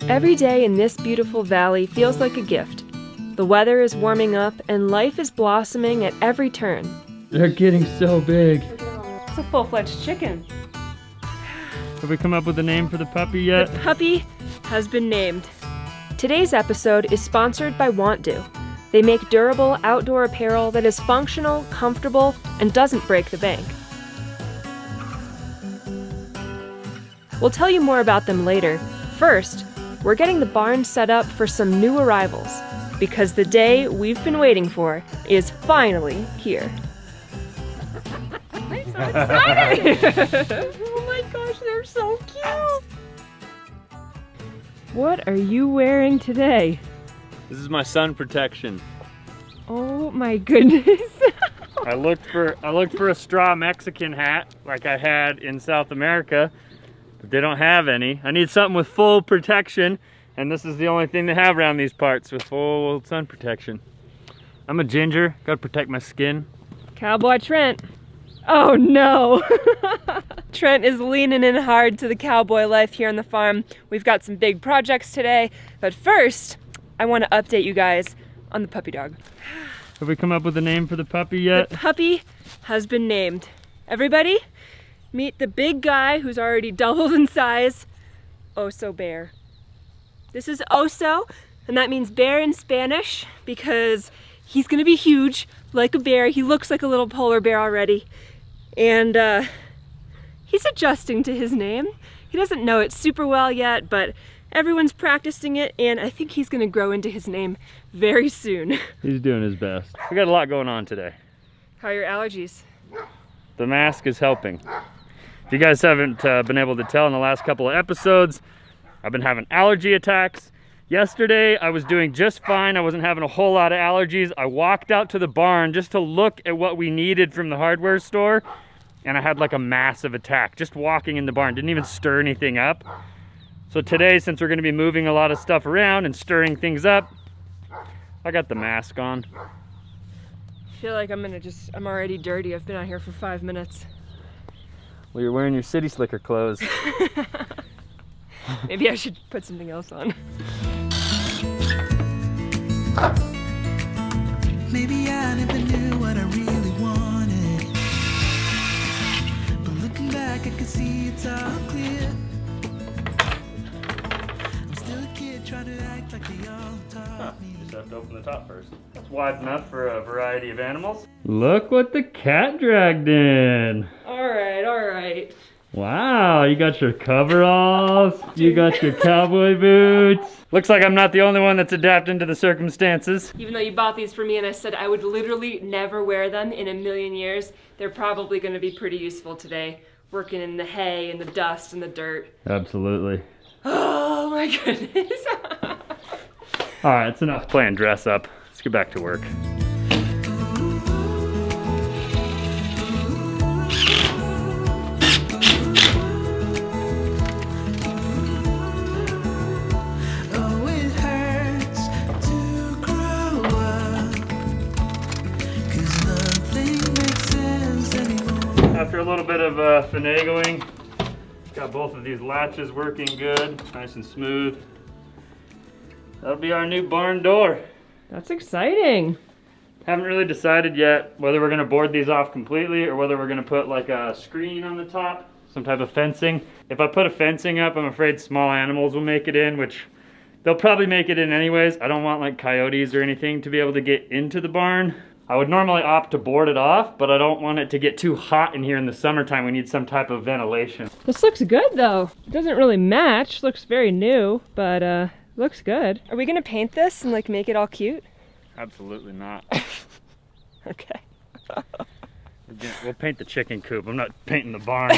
Every day in this beautiful valley feels like a gift. The weather is warming up and life is blossoming at every turn. They're getting so big. It's a full-fledged chicken. Have we come up with a name for the puppy yet? The puppy has been named. Today's episode is sponsored by Want Do. They make durable outdoor apparel that is functional, comfortable, and doesn't break the bank. We'll tell you more about them later. First, we're getting the barn set up for some new arrivals, because the day we've been waiting for is finally here. I'm so excited! Oh my gosh, they're so cute! What are you wearing today? This is my sun protection. Oh my goodness. I looked for a straw Mexican hat like I had in South America, but they don't have any. I need something with full protection, and this is the only thing they have around these parts with full sun protection. I'm a ginger, gotta protect my skin. Cowboy Trent. Oh no! Trent is leaning in hard to the cowboy life here on the farm. We've got some big projects today, but first, I want to update you guys on the puppy dog. Have we come up with a name for the puppy yet? The puppy has been named. Everybody, meet the big guy who's already doubled in size, Oso Bear. This is Oso, and that means bear in Spanish because he's gonna be huge, like a bear. He looks like a little polar bear already. And he's adjusting to his name. He doesn't know it super well yet, but everyone's practicing it, and I think he's gonna grow into his name very soon. He's doing his best. We got a lot going on today. How are your allergies? The mask is helping. If you guys haven't been able to tell in the last couple of episodes, I've been having allergy attacks. Yesterday, I was doing just fine. I wasn't having a whole lot of allergies. I walked out to the barn just to look at what we needed from the hardware store, and I had like a massive attack just walking in the barn. Didn't even stir anything up. So today, since we're gonna be moving a lot of stuff around and stirring things up, I got the mask on. I feel like I'm already dirty. I've been out here for 5 minutes. Well, you're wearing your city slicker clothes. Maybe I should put something else on. Maybe I never knew what I really wanted, but looking back I can see it's all clear. I'm still a kid trying to act like they all taught me. Just have to open the top first. That's wide enough for a variety of animals. Look what the cat dragged in. All right. Wow, you got your coveralls, you got your cowboy boots. Looks like I'm not the only one that's adapting to the circumstances. Even though you bought these for me and I said I would literally never wear them in a million years, they're probably gonna be pretty useful today, working in the hay and the dust and the dirt. Absolutely. Oh my goodness. All right, it's enough playing dress up. Let's get back to work. After a little bit of finagling, got both of these latches working good, nice and smooth. That'll be our new barn door. That's exciting. Haven't really decided yet whether we're gonna board these off completely or whether we're gonna put like a screen on the top, some type of fencing. If I put a fencing up, I'm afraid small animals will make it in, which they'll probably make it in anyways. I don't want like coyotes or anything to be able to get into the barn. I would normally opt to board it off, but I don't want it to get too hot in here in the summertime. We need some type of ventilation. This looks good though. It doesn't really match, looks very new, but looks good. Are we gonna paint this and like make it all cute? Absolutely not. Okay. We'll paint the chicken coop. I'm not painting the barn.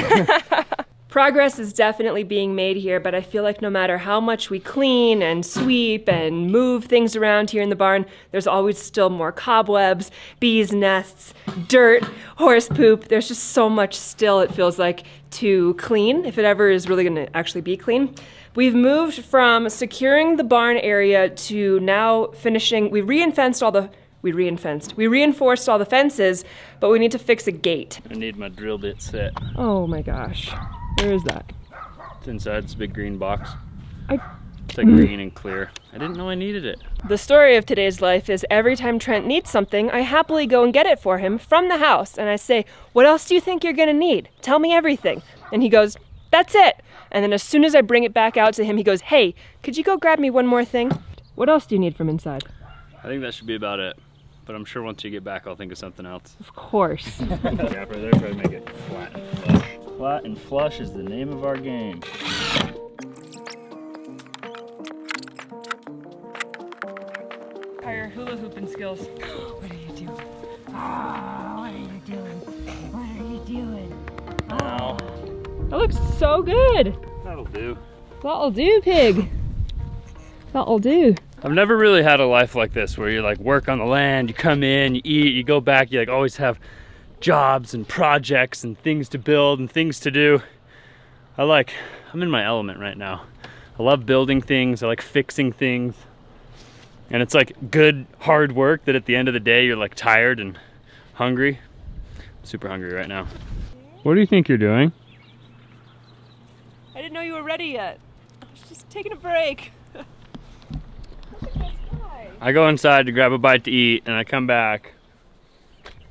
Progress is definitely being made here, but I feel like no matter how much we clean and sweep and move things around here in the barn, there's always still more cobwebs, bees' nests, dirt, horse poop. There's just so much still, it feels like, to clean, if it ever is really gonna actually be clean. We've moved from securing the barn area to now finishing. We reinforced all the fences, but we need to fix a gate. I need my drill bit set. Oh my gosh. Where is that? It's inside this big green box. I like green and clear. I didn't know I needed it. The story of today's life is every time Trent needs something, I happily go and get it for him from the house. And I say, what else do you think you're gonna need? Tell me everything. And he goes, that's it. And then as soon as I bring it back out to him, he goes, hey, could you go grab me one more thing? What else do you need from inside? I think that should be about it. But I'm sure once you get back, I'll think of something else. Of course. Yeah, right there, try to make it flat and flush. Flat and flush is the name of our game. How are your hula hooping skills? What are you doing? Oh, what are you doing? What are you doing? Now, That looks so good. that'll do. That'll do, pig. That'll do. I've never really had a life like this where you like work on the land, you come in, you eat, you go back, you like always have jobs and projects and things to build and things to do. I'm in my element right now. I love building things, I like fixing things. And it's like good, hard work that at the end of the day you're like tired and hungry. I'm super hungry right now. What do you think you're doing? I didn't know you were ready yet. I was just taking a break. I go inside to grab a bite to eat and I come back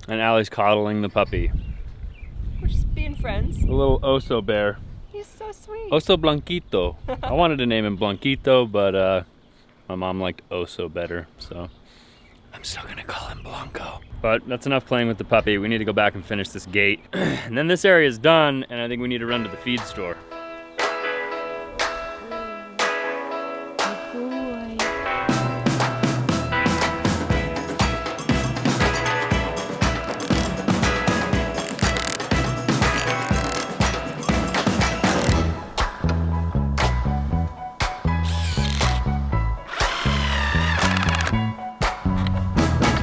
and Allie's coddling the puppy. We're just being friends. The little oso bear. He's so sweet. Oso Blanquito. I wanted to name him Blanquito, but my mom liked Oso better, so I'm still gonna call him Blanco. But that's enough playing with the puppy. We need to go back and finish this gate. And then this area is done, and I think we need to run to the feed store.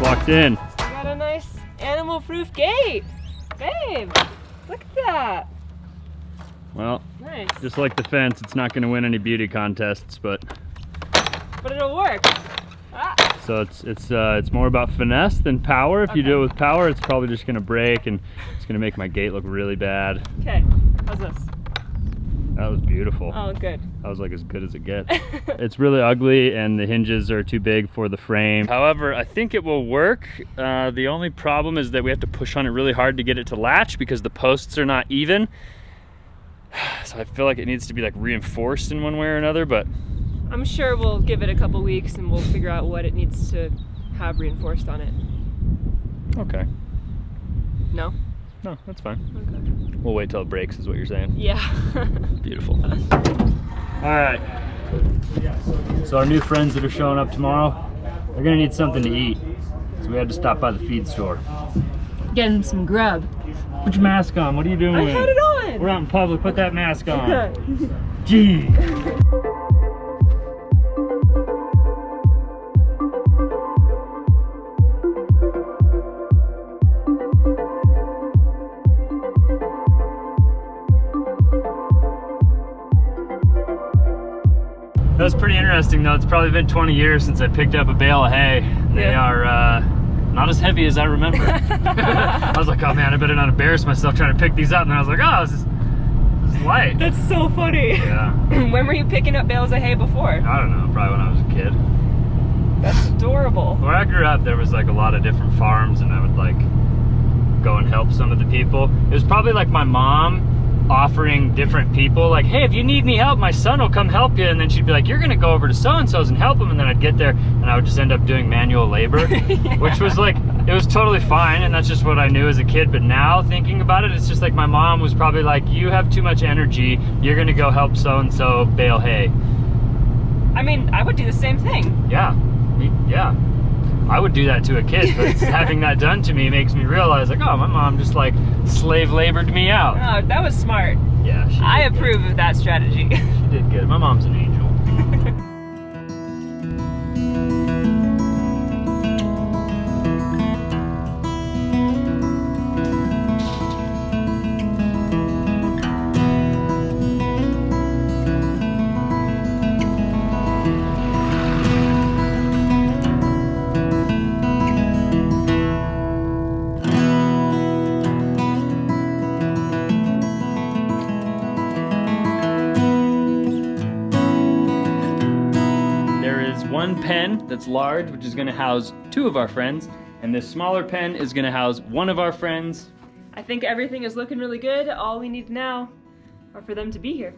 Locked in. We got a nice animal-proof gate. Babe, look at that. Well, Nice. just like the fence, it's not gonna win any beauty contests, but But it'll work. Ah. so it's more about finesse than power. If you Okay. do it with power, it's probably just gonna break and it's gonna make my gate look really bad. Okay, how's this? That was beautiful. Oh, good. That was like as good as it gets. It's really ugly and the hinges are too big for the frame. However, I think it will work. The only problem is that we have to push on it really hard to get it to latch because the posts are not even. So I feel like it needs to be like reinforced in one way or another, but I'm sure we'll give it a couple weeks and we'll figure out what it needs to have reinforced on it. okay. No? No, that's fine. Okay. We'll wait till it breaks is what you're saying. Yeah. Beautiful. All right. So our new friends that are showing up tomorrow, they're gonna need something to eat. So we had to stop by the feed store. Getting some grub. Put your mask on. What are you doing? I had it on. We're out in public. Put that mask on. Okay. Gee. That was pretty interesting though. It's probably been 20 years since I picked up a bale of hay. They Yeah. are not as heavy as I remember. I was like, oh man, I better not embarrass myself trying to pick these up. And I was like, oh, this is light. That's so funny. Yeah. When were you picking up bales of hay before? I don't know, probably when I was a kid. That's adorable. Where I grew up, there was like a lot of different farms and I would like go and help some of the people. It was probably like my mom offering different people like, hey, if you need any help, my son will come help you. And then she'd be like, you're gonna go over to so-and-so's and help him. And then I'd get there and I would just end up doing manual labor, which was like, it was totally fine. And that's just what I knew as a kid. But now thinking about it, it's just like my mom was probably like, you have too much energy. You're gonna go help so-and-so bale hay. I mean, I would do the same thing. Yeah, yeah. I would do that to a kid, but having that done to me makes me realize like, oh, my mom just like slave labored me out. Oh, that was smart. Yeah, she I did approve of that strategy. good. She did good. My mom's an angel. one pen that's large, which is gonna house 2 of our friends, and this smaller pen is gonna house 1 of our friends. I think everything is looking really good. All we need now are for them to be here.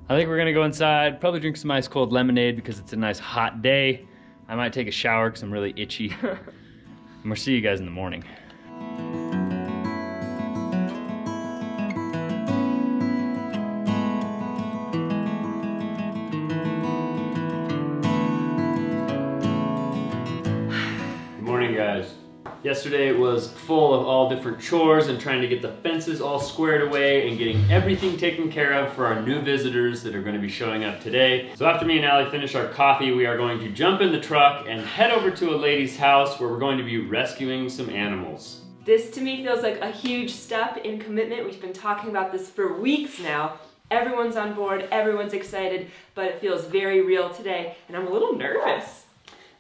I think we're gonna go inside, probably drink some ice cold lemonade because it's a nice hot day. I might take a shower because I'm really itchy. And we'll see you guys in the morning. Good morning, guys. Yesterday was full of all different chores and trying to get the fences all squared away and getting everything taken care of for our new visitors that are going to be showing up today. So after me and Allie finish our coffee, we are going to jump in the truck and head over to a lady's house where we're going to be rescuing some animals. This to me feels like a huge step in commitment. We've been talking about this for weeks now. Everyone's on board, everyone's excited, but it feels very real today, and I'm a little nervous.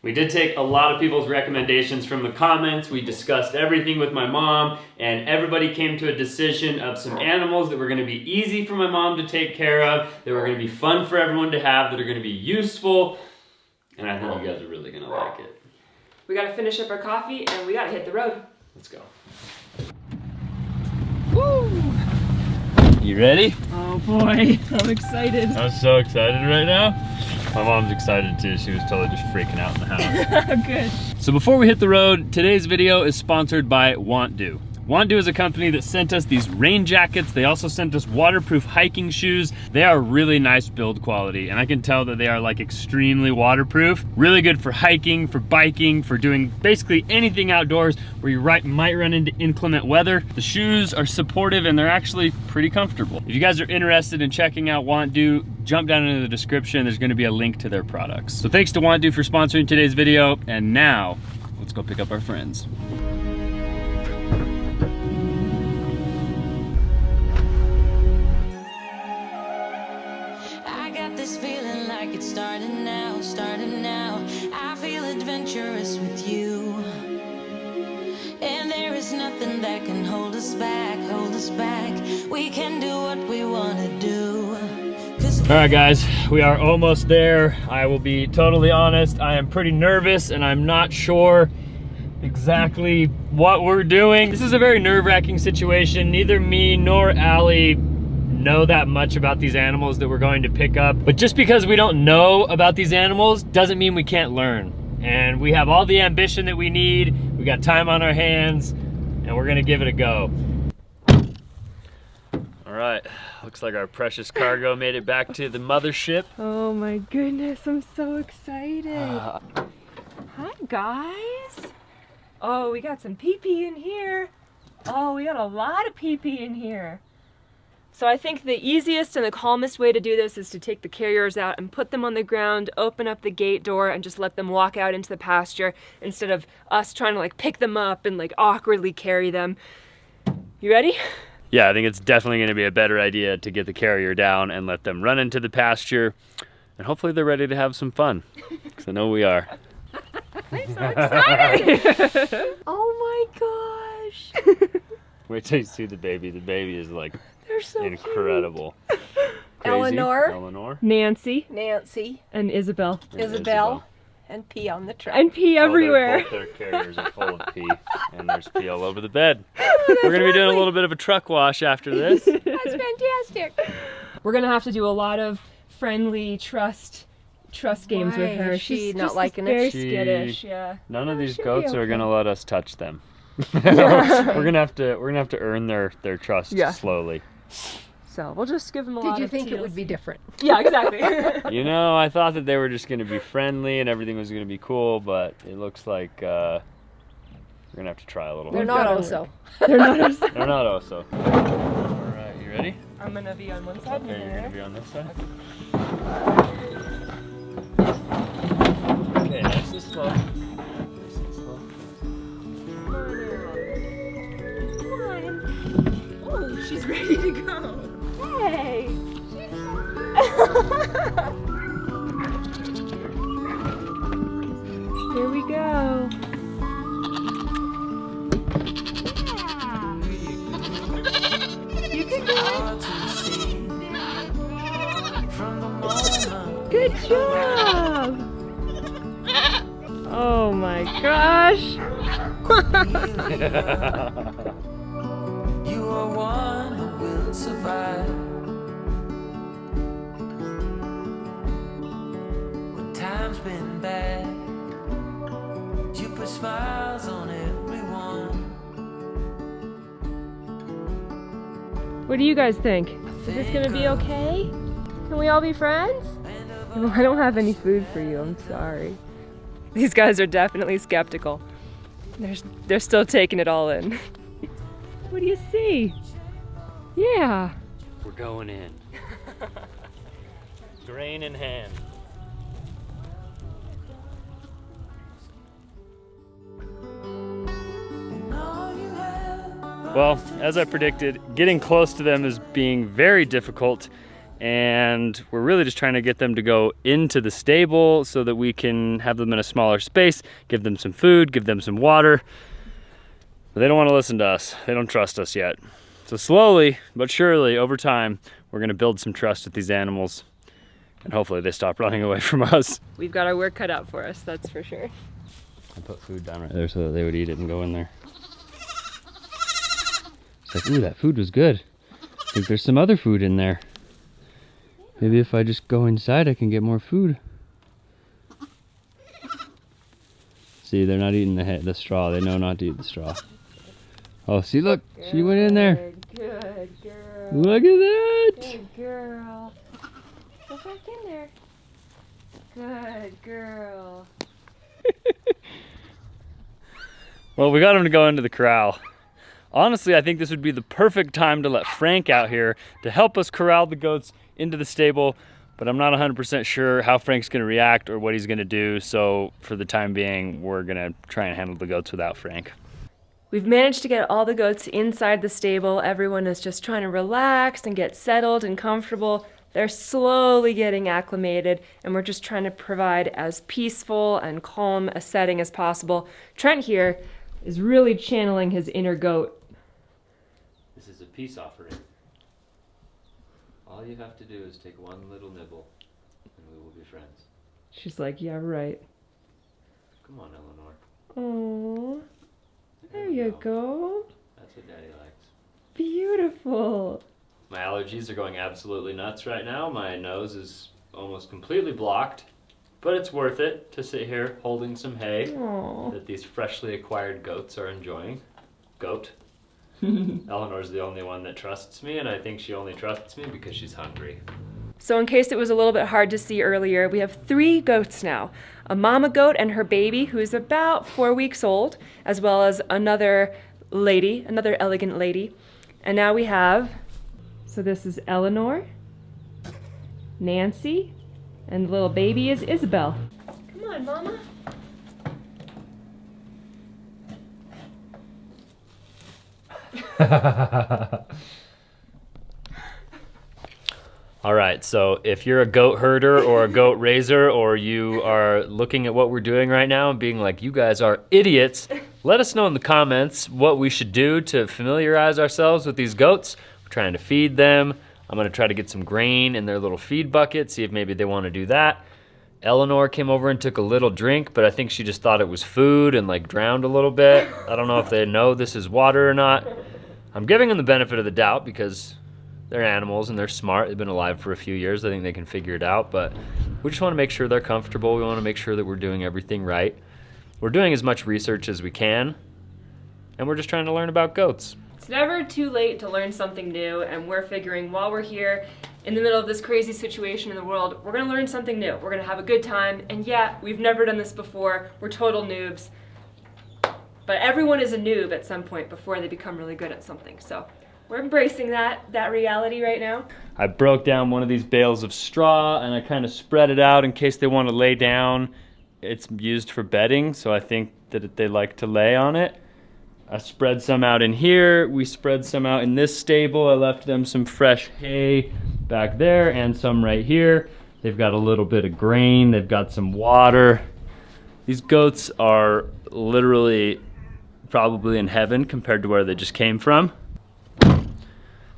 We did take a lot of people's recommendations from the comments. We discussed everything with my mom, and everybody came to a decision of some animals that were gonna be easy for my mom to take care of, that were gonna be fun for everyone to have, that are gonna be useful, and I think you guys are really gonna like it. We gotta finish up our coffee, and we gotta hit the road. Let's go. Woo! You ready? Oh boy, I'm excited. I'm so excited right now. My mom's excited too. She was totally just freaking out in the house. Good. So before we hit the road, today's video is sponsored by Want Do. Want Do is a company that sent us these rain jackets. They also sent us waterproof hiking shoes. They are really nice build quality, and I can tell that they are like extremely waterproof. Really good for hiking, for biking, for doing basically anything outdoors where you might run into inclement weather. The shoes are supportive and they're actually pretty comfortable. If you guys are interested in checking out Want Do, jump down into the description. There's gonna be a link to their products. So thanks to Want Do for sponsoring today's video, and now let's go pick up our friends. Starting now, starting now. I feel adventurous with you, and there is nothing that can hold us back, hold us back. We can do what we want to do. All right, guys, we are almost there. I will be totally honest, I am pretty nervous and I'm not sure exactly what we're doing. This is a very nerve-wracking situation. Neither me nor Allie know that much about these animals that we're going to pick up, but just because we don't know about these animals doesn't mean we can't learn. And we have all the ambition that we need, we got time on our hands, and we're gonna give it a go. All right, looks like our precious cargo made it back to the mothership. Oh my goodness, I'm so excited. Hi guys. Oh, we got some pee-pee in here. Oh, we got a lot of pee-pee in here. So I think the easiest and the calmest way to do this is to take the carriers out and put them on the ground, open up the gate door, and just let them walk out into the pasture instead of us trying to like pick them up and like awkwardly carry them. You ready? Yeah, I think it's definitely gonna be a better idea to get the carrier down and let them run into the pasture, and hopefully they're ready to have some fun, because I know we are. I'm so excited! Oh my gosh! Wait till you see the baby. The baby is like They're so incredible. Crazy. Eleanor. Nancy Nancy, and Isabel. And Isabel, and pee on the truck. And pee everywhere. Both their carriers are full of pee, and there's pee all over the bed. We're gonna be doing a little bit of a truck wash after this. That's fantastic. We're gonna have to do a lot of friendly trust games Why? with her. Is she She's not just liking it? very She- skittish, yeah. None of these she'll be goats are okay. gonna let us touch them. we're gonna have to earn their trust Yeah. slowly. So we'll just give them a lot Did you of think it TLC. would be different? Yeah, exactly. You know, I thought that they were just gonna be friendly and everything was gonna be cool, but it looks like we're gonna have to try a little They're bit. not gotta also. They're not us. They're not also. All right, you ready? I'm gonna be on one side. Okay, and you're gonna there. be on this side. Okay, nice and slow. Nice and slow. Oh, she's ready to go. Hey. Here we go. You can go. Good job. Oh my gosh. You are one who will survive. When time's been bad, you put smiles on everyone. What do you guys think? Is this gonna be okay? Can we all be friends? I don't have any food for you, I'm sorry. These guys are definitely skeptical. They're still taking it all in. What do you see? Yeah. We're going in. Grain in hand. Well, as I predicted, getting close to them is being very difficult, and we're really just trying to get them to go into the stable so that we can have them in a smaller space, give them some food, give them some water. But they don't want to listen to us. They don't trust us yet. So slowly but surely, over time, we're gonna build some trust with these animals, and hopefully they stop running away from us. We've got our work cut out for us, that's for sure. I put food down right there so that they would eat it and go in there. It's like, ooh, that food was good. I think there's some other food in there. Maybe if I just go inside, I can get more food. See, they're not eating the straw. They know not to eat the straw. Oh, see, look, she went in there. Good girl. Look at that. Good girl. Go back in there. Good girl. Well, we got him to go into the corral. Honestly, I think this would be the perfect time to let Frank out here to help us corral the goats into the stable, but I'm not 100% sure how Frank's gonna react or what he's gonna do, so for the time being, we're gonna try and handle the goats without Frank. We've managed to get all the goats inside the stable. Everyone is just trying to relax and get settled and comfortable. They're slowly getting acclimated, and we're just trying to provide as peaceful and calm a setting as possible. Trent here is really channeling his inner goat. This is a peace offering. All you have to do is take one little nibble, and we will be friends. She's like, yeah, right. Come on, Eleanor. Oh, there you go. That's what Daddy likes. Beautiful. My allergies are going absolutely nuts right now. My nose is almost completely blocked, but it's worth it to sit here holding some hay Aw. that these freshly acquired goats are enjoying. Goat. Eleanor's the only one that trusts me, and I think she only trusts me because she's hungry. So in case it was a little bit hard to see earlier, we have 3 goats now. A mama goat and her baby, who's about 4 weeks old, as well as another lady, another elegant lady. And now we have, so this is Eleanor, Nancy, and the little baby is Isabel. Come on, mama. All right, so if you're a goat herder or a goat raiser, or you are looking at what we're doing right now and being like, you guys are idiots, let us know in the comments what we should do to familiarize ourselves with these goats. We're trying to feed them. I'm gonna try to get some grain in their little feed bucket, see if maybe they wanna do that. Eleanor came over and took a little drink, but I think she just thought it was food and like drowned a little bit. I don't know if they know this is water or not. I'm giving them the benefit of the doubt because they're animals and they're smart. They've been alive for a few years. I think they can figure it out, but we just want to make sure they're comfortable. We want to make sure that we're doing everything right. We're doing as much research as we can, and we're just trying to learn about goats. It's never too late to learn something new, and we're figuring while we're here in the middle of this crazy situation in the world, we're gonna learn something new. We're gonna have a good time, and yeah, we've never done this before. We're total noobs. But everyone is a noob at some point before they become really good at something. So we're embracing that reality right now. I broke down one of these bales of straw and I kind of spread it out in case they want to lay down. It's used for bedding, so I think that they like to lay on it. I spread some out in here. We spread some out in this stable. I left them some fresh hay back there and some right here. They've got a little bit of grain. They've got some water. These goats are literally probably in heaven compared to where they just came from.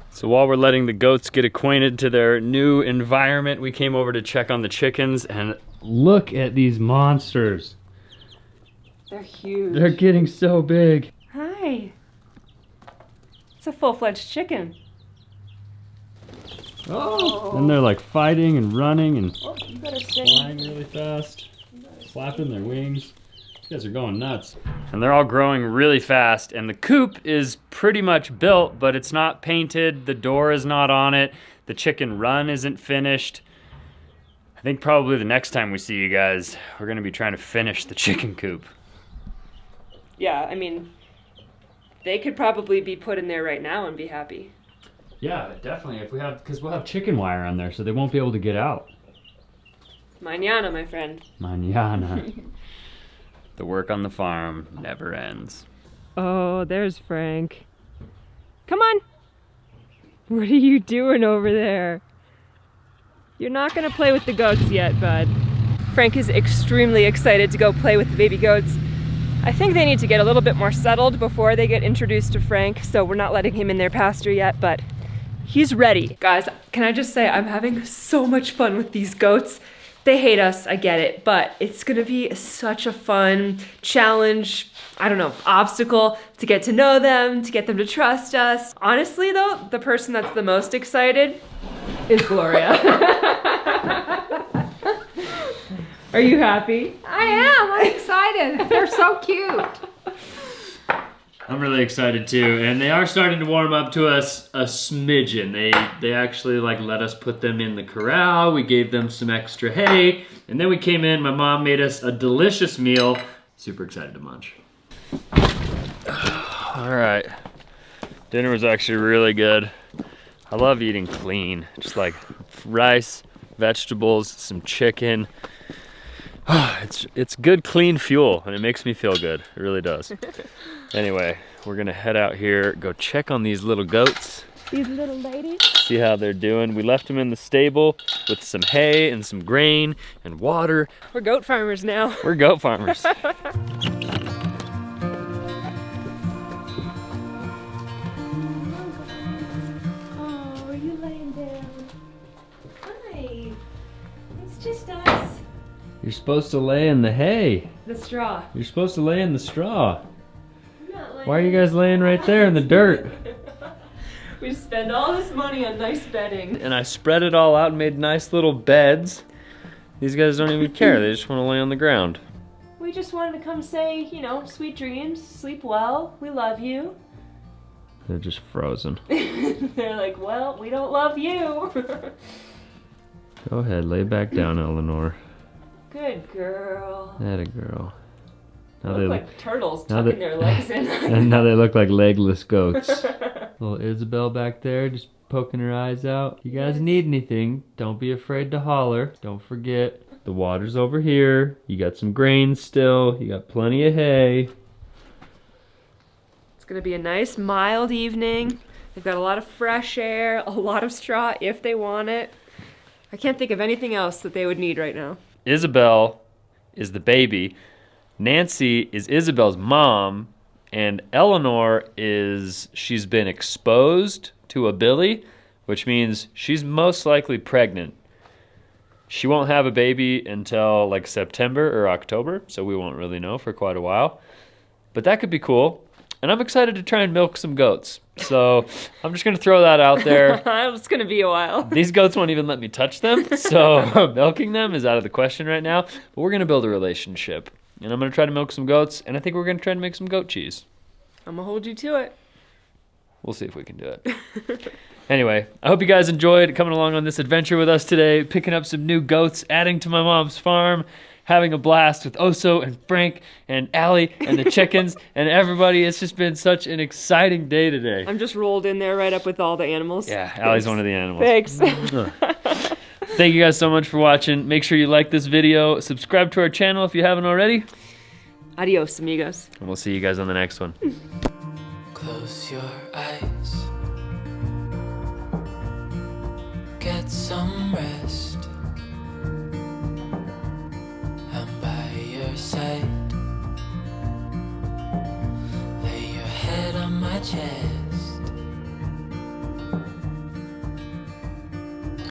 So while we're letting the goats get acquainted to their new environment, we came over to check on the chickens, and look at these monsters. They're huge. They're getting so big. Hi. It's a full-fledged chicken. Oh. And they're like fighting and running and Oh, you better stay. flying really fast, flapping their wings. These guys are going nuts. And they're all growing really fast, and the coop is pretty much built, but it's not painted. The door is not on it. The chicken run isn't finished. I think probably the next time we see you guys, we're gonna be trying to finish the chicken coop. Yeah, I mean, they could probably be put in there right now and be happy. Yeah, definitely. If we have, because we'll have chicken wire on there, so they won't be able to get out. Mañana, my friend. Mañana. The work on the farm never ends. Oh, there's Frank. Come on. What are you doing over there? You're not gonna play with the goats yet, bud. Frank is extremely excited to go play with the baby goats. I think they need to get a little bit more settled before they get introduced to Frank, so we're not letting him in their pasture yet, but he's ready. Guys, can I just say I'm having so much fun with these goats. They hate us, I get it, but it's gonna be such a fun challenge, I don't know, obstacle to get to know them, to get them to trust us. Honestly though, the person that's the most excited is Gloria. Are you happy? I am. I'm excited. They're so cute. I'm really excited too, and they are starting to warm up to us a smidgen. They actually like let us put them in the corral. We gave them some extra hay, and then we came in. My mom made us a delicious meal. Super excited to munch. All right, dinner was actually really good. I love eating clean, just like rice, vegetables, some chicken. It's good, clean fuel, and it makes me feel good. It really does. Anyway, we're gonna head out here, go check on these little goats. These little ladies? See how they're doing. We left them in the stable with some hay and some grain and water. We're goat farmers now. We're goat farmers. Oh, are you laying down? Hi. It's just us. You're supposed to lay in the hay. The straw. You're supposed to lay in the straw. I'm not laying. Why are you guys laying right there in the dirt? We spend all this money on nice bedding. And I spread it all out and made nice little beds. These guys don't even care. They just want to lay on the ground. We just wanted to come say, you know, sweet dreams, sleep well, we love you. They're just frozen. They're like, well, we don't love you. Go ahead, lay back down, Eleanor. Good girl. Atta girl. Now They they look like turtles now tucking they- their legs in. and now they look like legless goats. Little Isabel back there just poking her eyes out. If you guys need anything, don't be afraid to holler. Don't forget, the water's over here. You got some grain still. You got plenty of hay. It's gonna be a nice mild evening. They've got a lot of fresh air, a lot of straw if they want it. I can't think of anything else that they would need right now. Isabel is the baby. Nancy is Isabel's mom. And Eleanor she's been exposed to a billy, which means she's most likely pregnant. She won't have a baby until like September or October, so we won't really know for quite a while. But that could be cool. And I'm excited to try and milk some goats. So I'm just gonna throw that out there. It's gonna be a while. These goats won't even let me touch them, so milking them is out of the question right now. But we're gonna build a relationship. And I'm gonna try to milk some goats, and I think we're gonna try to make some goat cheese. I'm gonna hold you to it. We'll see if we can do it. Anyway, I hope you guys enjoyed coming along on this adventure with us today, picking up some new goats, adding to my mom's farm, having a blast with Oso and Frank and Allie and the chickens and everybody. It's just been such an exciting day today. I'm just rolled in there right up with all the animals. Yeah, Allie's one of the animals. Thanks. Thank you guys so much for watching. Make sure you like this video, subscribe to our channel if you haven't already, Adios, amigos. and we'll see you guys on the next one. Close your eyes. Get some rest.